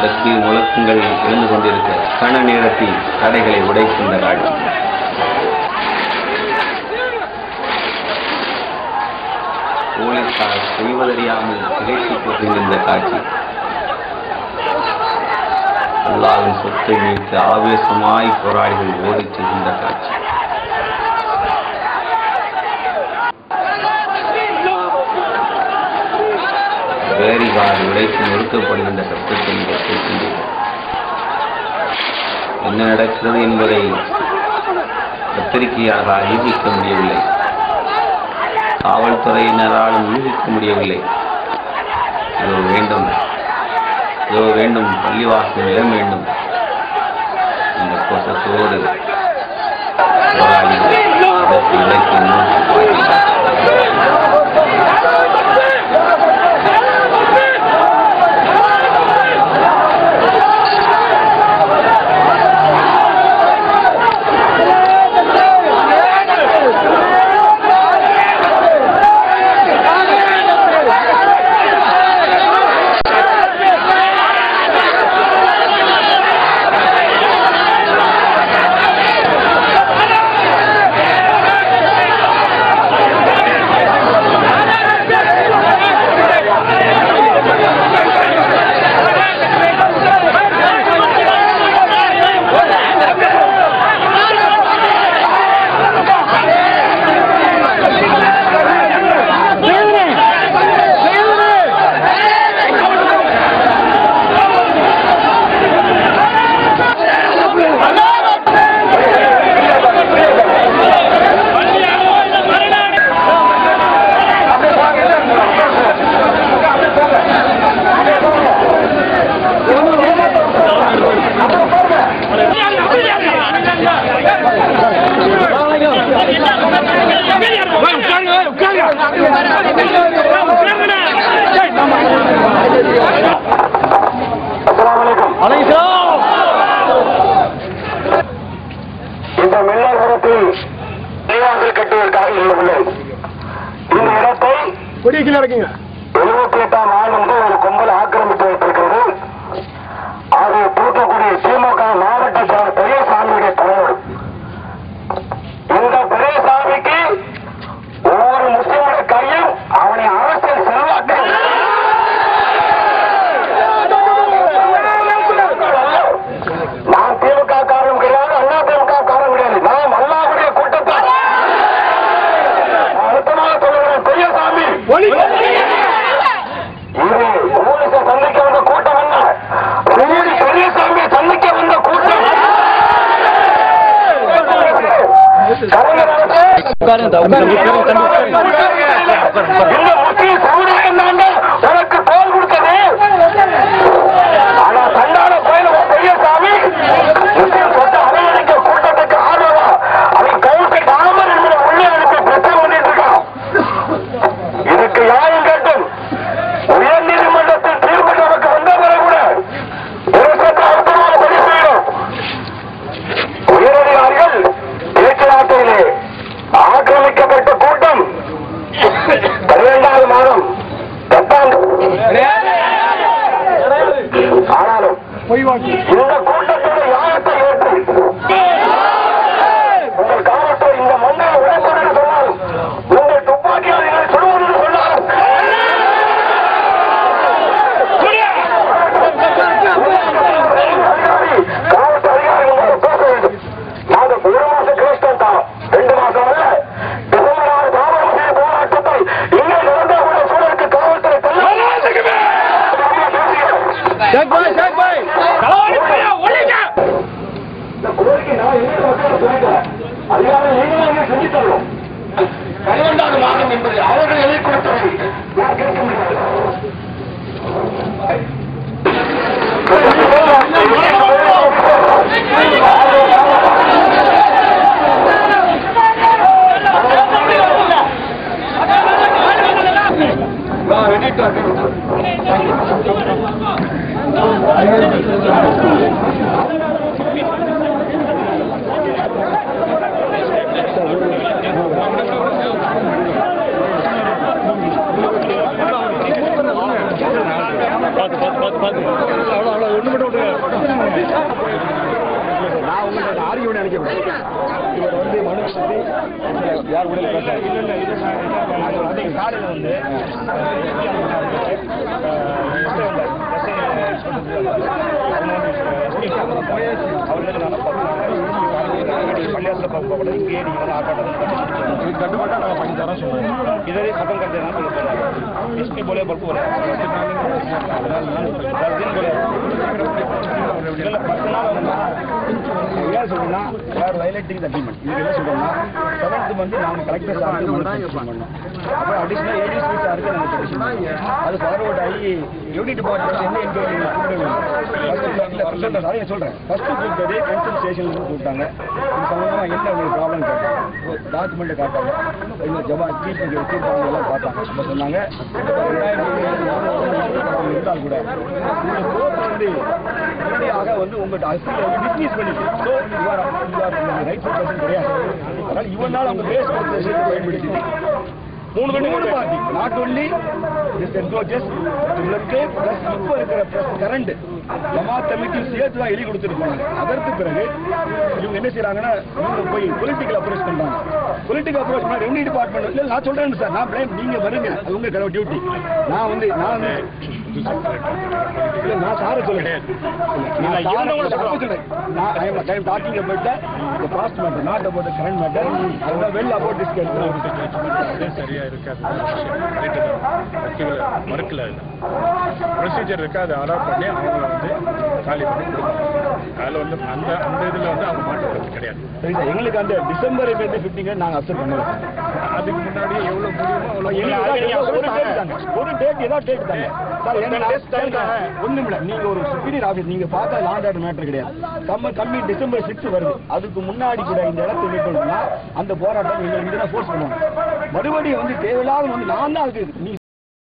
தக்பீர் முழக்கங்கள் எழுந்து கொண்டிருக்க கன நேரத்தில் தடைகளை உடைக்கின்ற காட்சி. போலீசார் செய்வதறியாமல் திகைத்துக் கொண்டிருந்த காட்சி. அல்லாஹ்வின் சொத்தை மீட்டு ஆவேசமாய் போராளிகள் ஓடிச் செல்கின்ற காட்சி. பேரிகார்டு உடைத்து நொறுக்கப்படுகின்ற சத்தத்தை கேட்கின்றீர்கள். என்ன நடக்கிறது என்பதை பத்திரிகையாளரால் யூகிக்க முடியவில்லை, காவல்துறையினராலும் யூகிக்க முடியவில்லை. இதோ வேண்டும் பள்ளிவாசல் இடம் வேண்டும் இந்த கோஷத்தோடு போராளிகள் இடத்தை நோக்கி பார்க்கிறார். இந்த மின்னல் கட்டுவதற்காக இல்லை. இந்த இடத்தை 78ஆம் ஆண்டு ஒரு கும்பல் ஆக்கிரமித்து வைத்திருக்கிறது. அது தூத்துக்குடி திமுக மாவட்ட செயலர் பெரியசாமியுடைய தலைவர். இந்த பெரியசாமிக்கு ஒவ்வொரு முஸ்லிமுடைய கையில் அவனை அரசியல் செல்வாக்கு நான் திமுக காரணம் கிடையாது, அண்ணா திமுக காரணம் கிடையாது. நாம் அல்லாஹ்வுடைய கூட்டத்தை அழுத்தமாக சொல்லுகிறேன். பெரியசாமி இது போலீஸை சந்திக்க வந்த கூட்டம் அல்ல, பெரியசாமியை சந்திக்க வந்த கூட்டம். இந்த முஸ்லீம் சமுதாயம் தாங்கள் உனக்கு தோல் கொடுத்தது. ஆனா சண்டான கோயில் பெரியசாமி முஸ்லீம் சொத்தை அனுமதிக்க கூட்டத்துக்கு ஆதரவா அவன் கவுன்சில் ராமர் என்பதை உள்ளே அனுப்பி பிரச்சனை பண்ணிட்டு இருக்கான். இதுக்கு நியாயம் கேட்டும் உயர் நீதிமன்றத்தில் தீர்ப்பு நமக்கு வந்த பிறகு கூட தேசத்தை அழுத்தமாக பணி செய்யணும். உயரதிகாரிகள் பேச்சுவார்த்தையிலே ஆக்கிரமிக்கப்பட்ட கூட்டம் 12வது மாதம் 10ஆம் ஆனாலும் இந்த கூட்டத்தோட யாகத்தை ஏற்று உங்கள் காவல்துறை இந்த மண்ணை உழைப்பது சொன்னாலும் உங்கள் துப்பாக்கியாளர்களை சொல்வது சொன்னாலும் காவல்துறை அதிகாரிகள் பேச வேண்டும். நாங்கள் 1 மாசம் கிறிஸ்டன் தான், 2 மாசம் அல்ல. டிசம்பர் 6 தாவரம் செய்த போராட்டத்தை இங்கே நடந்த கூட சூழலுக்கு காவல்துறை கோரிக்கை நான் அதிகாரம் நீங்களே செஞ்சு தருவோம். 12வது மாதம் என்பது அவர்கள் எழுதி கொடுத்ததை நான் கேட்க முடியாது. ஒண்ணு இவர் வந்து மனு கொடுத்து யார் உடனே காலையில் வந்து பள்ளியாசல கூட இங்கே நீங்கள் ஆக்காட்டம் கட்டுப்பாட்டா நாங்கள் பண்ணி தரோம் சொன்னாங்க इधर ही खत्म कर देना इसमें बोले बल्कि बोले 10 दिन बोले சொல்லுன்னா யார் வயலேட்டிங் அக்ரிமெண்ட் இதுக்கு என்ன சொல்றோம்னா 7th மந்த் நாங்கள் கலெக்டர் சார்ஜ் பண்ணோம் அப்புறம் அடிஷனல் ஏடிஸ் சார்ஜ் நாங்கள் பெட்டிஷன் அது ஃபார்வர்ட் ஆகி யூனிட் டிபார்ட்மெண்ட் என்ன என்கொயரி கூப்பிட்டு சொல்றேன் ஃபர்ஸ்ட் கூப்பிட்டது கன்சல்ட் ஸ்டேஷன்ல கூப்பிட்டாங்க இது சம்பந்தமா என்ன உங்களுக்கு ப்ராப்ளம் கேட்டாங்க டாக்குமெண்ட் காட்டாங்க இந்த ஜபா சீஃப் எல்லாம் பார்த்தாங்க அப்போ சொன்னாங்க 2007 இருந்தால் கூட இந்த கோர்ட் வந்து உடனடியாக வந்து உங்கள்கிட்ட அசில் டிஸ்மிஸ் பண்ணிட்டு ஸோ ரைட் பர்சன் கிடையாது அதனால இவனால் அவங்க பேஸ் பயன்படுத்தி 3 பார்ட்டி நாட் ஒன்லி உங்களுக்கு பிளஸ் இப்போ இருக்கிற கரண்ட் ஜமாத் கமிட்டியும் சேர்த்து தான் எழுதி கொடுத்துட்டு போனாங்க அதற்கு பிறகு இவங்க என்ன செய்யறாங்கன்னா இவங்க போய் பொலிட்டிக்கல் அப்ரோச் பண்றாங்க பொலிட்டிக்கல் அப்ரோச் பண்ண ரெவன்யூ டிபார்ட்மெண்ட் இல்லை நான் சொல்றேன் சார் நான் பிளேம் நீங்க வருங்க அது உங்க டியூட்டி நான் சார சொல்றேன் talking about the past matter not about the current matter அதோட வெல் அபவுட் திஸ் சரியா இருக்காது மறுக்கல ப்ரொசீஜர் இருக்கு அதை அலாட் பண்ணி அவங்க வந்து காலி பண்ணி கொடுப்பாங்க அதில் வந்து அந்த இதில் வந்து அவங்க மாட்டுறது கிடையாது சரி சார் எங்களுக்கு அந்த டிசம்பர் 15 நாங்கள் அக்செப்ட் பண்ணல அதுக்கு முன்னாடி எவ்வளோ முடியுமோ அவ்வளோ ஒரு டேட் ஏதாவது டேட் தாங்க சார் ஒன்றும் இல்லை நீங்கள் ஒரு சுப்பீரியர் ஆஃபீஸ் நீங்கள் பார்த்தா லாண்ட் ஆர்டர் மேட்டர் கிடையாது கம்மி டிசம்பர் 6 வருது அதுக்கு முன்னாடி கூட இந்த இடத்தை மீட்டோம்னா அந்த போராட்டம் எங்களுக்கு ஃபோர்ஸ் பண்ணுவாங்க மறுபடியும் வந்து தேவையில்லாத வந்து நான் தான் அதுக்கு நீ